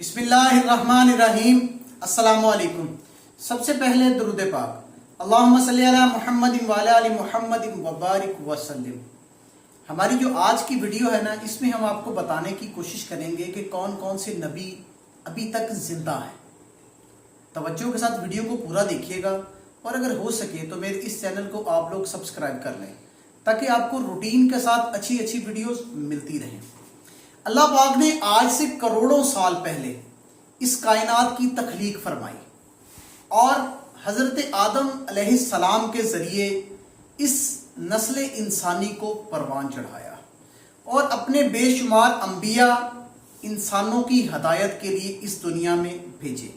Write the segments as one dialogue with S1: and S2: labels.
S1: بسم اللہ الرحمن الرحیم۔ السلام علیکم۔ سب سے پہلے درود پاک، اللہم صلی علی محمد وعلی آل محمد وبارک وسلم۔ ہماری جو آج کی ویڈیو ہے نا، اس میں ہم آپ کو بتانے کی کوشش کریں گے کہ کون کون سے نبی ابھی تک زندہ ہیں۔ توجہ کے ساتھ ویڈیو کو پورا دیکھیے گا، اور اگر ہو سکے تو میرے اس چینل کو آپ لوگ سبسکرائب کر لیں تاکہ آپ کو روٹین کے ساتھ اچھی ویڈیوز ملتی رہیں۔ اللہ پاک نے آج سے کروڑوں سال پہلے اس کائنات کی تخلیق فرمائی اور حضرت آدم علیہ السلام کے ذریعے اس نسل انسانی کو پروان چڑھایا اور اپنے بے شمار انبیاء انسانوں کی ہدایت کے لیے اس دنیا میں بھیجے،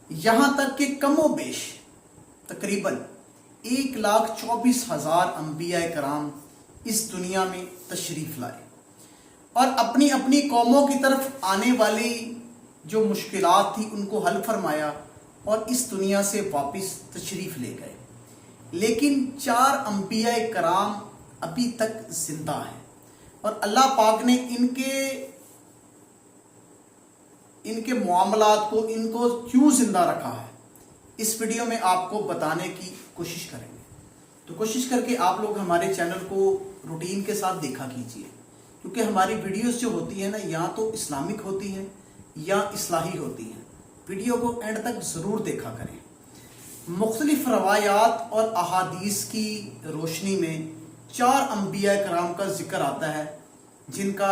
S1: یہاں تک کہ کم و بیش تقریباً 1,24,000 انبیاء کرام اس دنیا میں تشریف لائے اور اپنی اپنی قوموں کی طرف آنے والی جو مشکلات تھی ان کو حل فرمایا اور اس دنیا سے واپس تشریف لے گئے۔ لیکن 4 انبیاء کرام ابھی تک زندہ ہیں، اور اللہ پاک نے ان کے معاملات کو، ان کو کیوں زندہ رکھا ہے، اس ویڈیو میں آپ کو بتانے کی کوشش کریں گے۔ تو کوشش کر کے آپ لوگ ہمارے چینل کو روٹین کے ساتھ دیکھا کیجیے، کیونکہ ہماری ویڈیوز جو ہوتی ہیں نا، یا تو اسلامک ہوتی ہیں یا اصلاحی ہوتی ہیں۔ ویڈیو کو اینڈ تک ضرور دیکھا کریں۔ مختلف روایات اور احادیث کی روشنی میں 4 انبیاء کرام کا ذکر آتا ہے، جن کا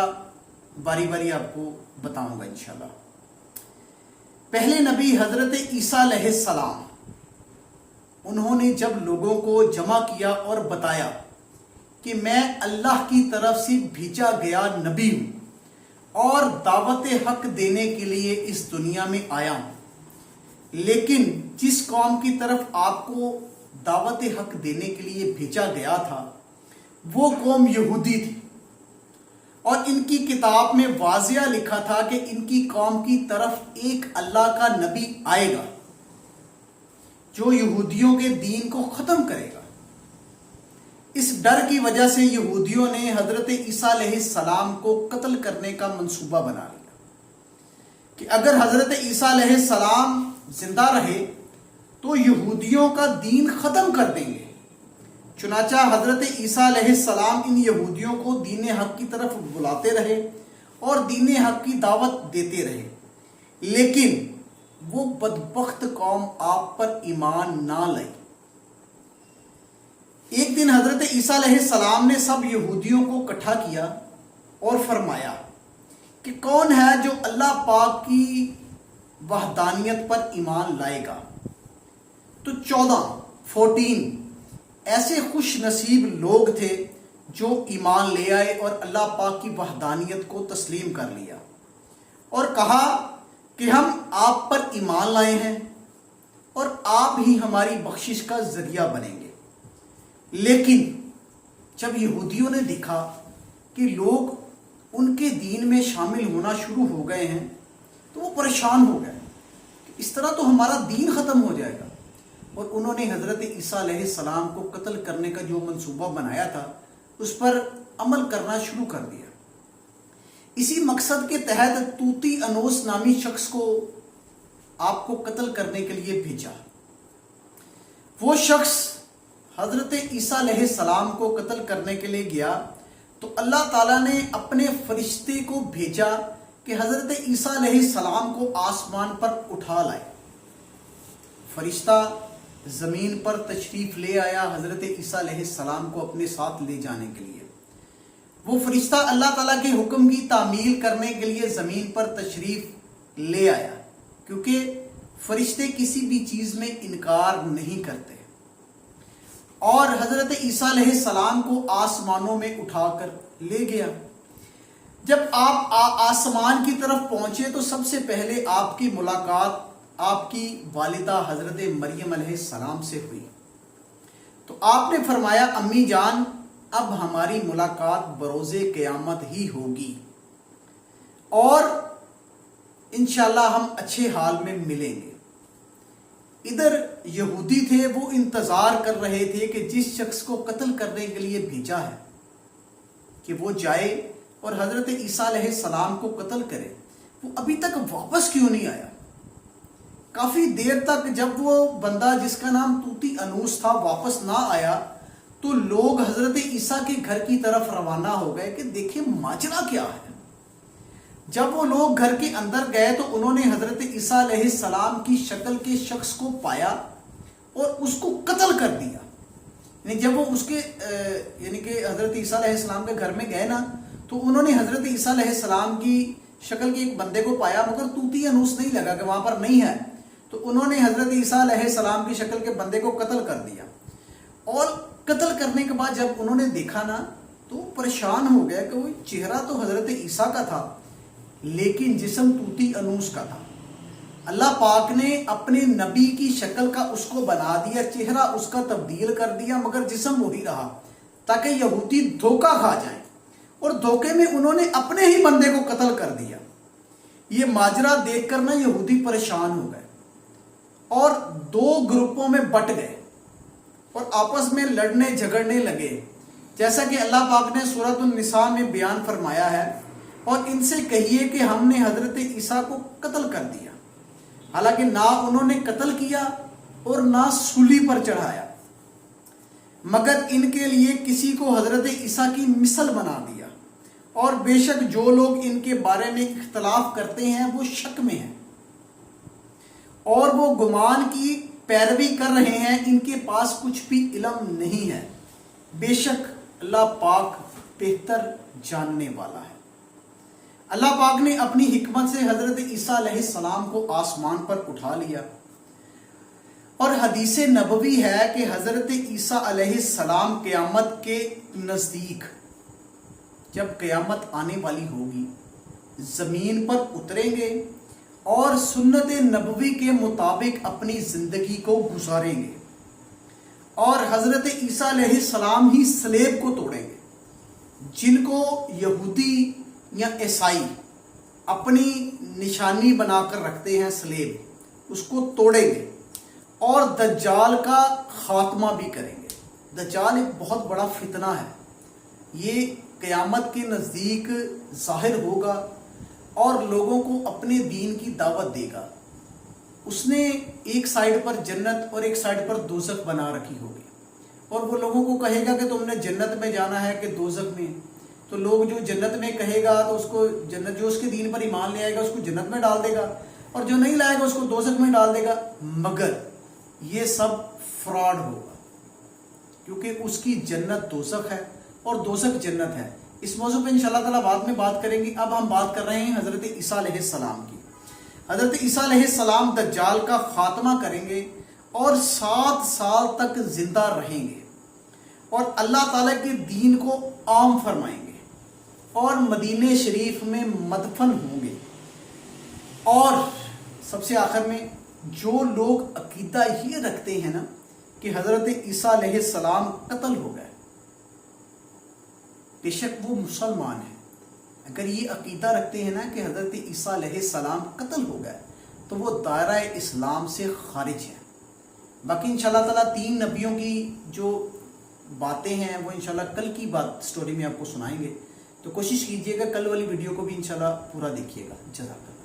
S1: باری باری آپ کو بتاؤں گا انشاءاللہ۔ پہلے نبی حضرت عیسیٰ علیہ السلام، انہوں نے جب لوگوں کو جمع کیا اور بتایا کہ میں اللہ کی طرف سے بھیجا گیا نبی ہوں اور دعوت حق دینے کے لیے اس دنیا میں آیا ہوں، لیکن جس قوم کی طرف آپ کو دعوت حق دینے کے لیے بھیجا گیا تھا وہ قوم یہودی تھی، اور ان کی کتاب میں واضح لکھا تھا کہ ان کی قوم کی طرف ایک اللہ کا نبی آئے گا جو یہودیوں کے دین کو ختم کرے گا۔ اس ڈر کی وجہ سے یہودیوں نے حضرت عیسیٰ علیہ السلام کو قتل کرنے کا منصوبہ بنا لیا کہ اگر حضرت عیسیٰ علیہ السلام زندہ رہے تو یہودیوں کا دین ختم کر دیں گے۔ چنانچہ حضرت عیسیٰ علیہ السلام ان یہودیوں کو دین حق کی طرف بلاتے رہے اور دین حق کی دعوت دیتے رہے، لیکن وہ بدبخت قوم آپ پر ایمان نہ لائی۔ ایک دن حضرت عیسیٰ علیہ السلام نے سب یہودیوں کو اکٹھا کیا اور فرمایا کہ کون ہے جو اللہ پاک کی وحدانیت پر ایمان لائے گا؟ تو 14 ایسے خوش نصیب لوگ تھے جو ایمان لے آئے اور اللہ پاک کی وحدانیت کو تسلیم کر لیا اور کہا کہ ہم آپ پر ایمان لائے ہیں اور آپ ہی ہماری بخشش کا ذریعہ بنیں گے۔ لیکن جب یہودیوں نے دیکھا کہ لوگ ان کے دین میں شامل ہونا شروع ہو گئے ہیں تو وہ پریشان ہو گئے کہ اس طرح تو ہمارا دین ختم ہو جائے گا، اور انہوں نے حضرت عیسیٰ علیہ السلام کو قتل کرنے کا جو منصوبہ بنایا تھا اس پر عمل کرنا شروع کر دیا۔ اسی مقصد کے تحت توتی انوس نامی شخص کو آپ کو قتل کرنے کے لیے بھیجا۔ وہ شخص حضرت عیسیٰ علیہ السلام کو قتل کرنے کے لیے گیا تو اللہ تعالیٰ نے اپنے فرشتے کو بھیجا کہ حضرت عیسیٰ علیہ السلام کو آسمان پر اٹھا لائے۔ فرشتہ زمین پر تشریف لے آیا حضرت عیسیٰ علیہ السلام کو اپنے ساتھ لے جانے کے لیے۔ وہ فرشتہ اللہ تعالیٰ کے حکم کی تعمیل کرنے کے لیے زمین پر تشریف لے آیا، کیونکہ فرشتے کسی بھی چیز میں انکار نہیں کرتے، اور حضرت عیسیٰ علیہ السلام کو آسمانوں میں اٹھا کر لے گیا۔ جب آپ آسمان کی طرف پہنچے تو سب سے پہلے آپ کی ملاقات آپ کی والدہ حضرت مریم علیہ السلام سے ہوئی۔ تو آپ نے فرمایا، امی جان، اب ہماری ملاقات بروز قیامت ہی ہوگی اور انشاءاللہ ہم اچھے حال میں ملیں گے۔ ادھر یہودی تھے، وہ انتظار کر رہے تھے کہ جس شخص کو قتل کرنے کے لیے بھیجا ہے کہ وہ جائے اور حضرت عیسیٰ علیہ السلام کو قتل کرے، وہ ابھی تک واپس کیوں نہیں آیا؟ کافی دیر تک جب وہ بندہ جس کا نام طوطی انوس تھا واپس نہ آیا تو لوگ حضرت عیسیٰ کے گھر کی طرف روانہ ہو گئے کہ دیکھیں ماجرا کیا ہے۔ جب وہ لوگ گھر کے اندر گئے تو انہوں نے حضرت عیسیٰ علیہ السلام کی شکل کے شخص کو پایا اور اس کو قتل کر دیا۔ یعنی جب وہ اس کے یعنی کہ حضرت عیسیٰ علیہ السلام کے گھر میں گئے نا تو انہوں نے حضرت عیسیٰ علیہ السلام کی شکل کے ایک بندے کو پایا، مگر طوطی انوس نہیں لگا کہ وہاں پر نہیں ہے، تو انہوں نے حضرت عیسیٰ علیہ السلام کی شکل کے بندے کو قتل کر دیا۔ اور قتل کرنے کے بعد جب انہوں نے دیکھا نا تو پریشان ہو گیا کہ وہ چہرہ تو حضرت عیسیٰ کا تھا لیکن جسم طوطی انوس کا تھا۔ اللہ پاک نے اپنے نبی کی شکل کا اس کو بنا دیا، چہرہ اس کا تبدیل کر دیا، مگر جسم وہی رہا تاکہ یہودی دھوکہ کھا جائیں، اور دھوکے میں انہوں نے اپنے ہی بندے کو قتل کر دیا۔ یہ ماجرا دیکھ کر نا یہودی پریشان ہو گئے اور دو گروپوں میں بٹ گئے اور آپس میں لڑنے جھگڑنے لگے، جیسا کہ اللہ پاک نے سورۃ النساء میں بیان فرمایا ہے، اور ان سے کہیے کہ ہم نے حضرت عیسیٰ کو قتل کر دیا، حالانکہ نہ انہوں نے قتل کیا اور نہ سولی پر چڑھایا، مگر ان کے لیے کسی کو حضرت عیسیٰ کی مثل بنا دیا، اور بے شک جو لوگ ان کے بارے میں اختلاف کرتے ہیں وہ شک میں ہیں اور وہ گمان کی پیروی کر رہے ہیں، ان کے پاس کچھ بھی علم نہیں ہے، بے شک اللہ پاک بہتر جاننے والا ہے۔ اللہ پاک نے اپنی حکمت سے حضرت عیسیٰ علیہ السلام کو آسمان پر اٹھا لیا، اور حدیث نبوی ہے کہ حضرت عیسیٰ علیہ السلام قیامت کے نزدیک جب قیامت آنے والی ہوگی زمین پر اتریں گے اور سنت نبوی کے مطابق اپنی زندگی کو گزاریں گے، اور حضرت عیسیٰ علیہ السلام ہی صلیب کو توڑیں گے، جن کو یہودی یا عیسائی اپنی نشانی بنا کر رکھتے ہیں صلیب، اس کو توڑیں گے اور دجال کا خاتمہ بھی کریں گے۔ دجال ایک بہت بڑا فتنہ ہے، یہ قیامت کے نزدیک ظاہر ہوگا اور لوگوں کو اپنے دین کی دعوت دے گا۔ اس نے ایک سائیڈ پر جنت اور ایک سائیڈ پر دوزخ بنا رکھی ہوگی، اور وہ لوگوں کو کہے گا کہ تم نے جنت میں جانا ہے کہ دوزخ میں، تو لوگ جو جنت میں کہے گا تو اس کو جنت، جو اس کے دین پر ایمان لے آئے گا اس کو جنت میں ڈال دے گا، اور جو نہیں لائے گا اس کو دوزخ میں ڈال دے گا، مگر یہ سب فراڈ ہوگا کیونکہ اس کی جنت دوزخ ہے اور دوزخ جنت ہے۔ اس موضوع پہ انشاءاللہ تعالیٰ بعد میں بات کریں گے۔ اب ہم بات کر رہے ہیں حضرت عیسیٰ علیہ السلام کی۔ حضرت عیسیٰ علیہ السلام دجال کا خاتمہ کریں گے اور 7 سال تک زندہ رہیں گے اور اللہ تعالیٰ کے دین کو عام فرمائیں گے اور مدینہ شریف میں مدفن ہوں گے۔ اور سب سے آخر میں جو لوگ عقیدہ یہ رکھتے ہیں نا کہ حضرت عیسیٰ علیہ السلام قتل ہو گئے، بے شک وہ مسلمان ہیں، اگر یہ عقیدہ رکھتے ہیں نا کہ حضرت عیسیٰ علیہ السلام قتل ہو گئے تو وہ دائرہ اسلام سے خارج ہیں۔ باقی انشاءاللہ تعالیٰ 3 نبیوں کی جو باتیں ہیں وہ انشاءاللہ کل کی بات سٹوری میں آپ کو سنائیں گے، تو کوشش کیجئے گا کل والی ویڈیو کو بھی انشاءاللہ پورا دیکھیے گا۔ جزاک اللہ۔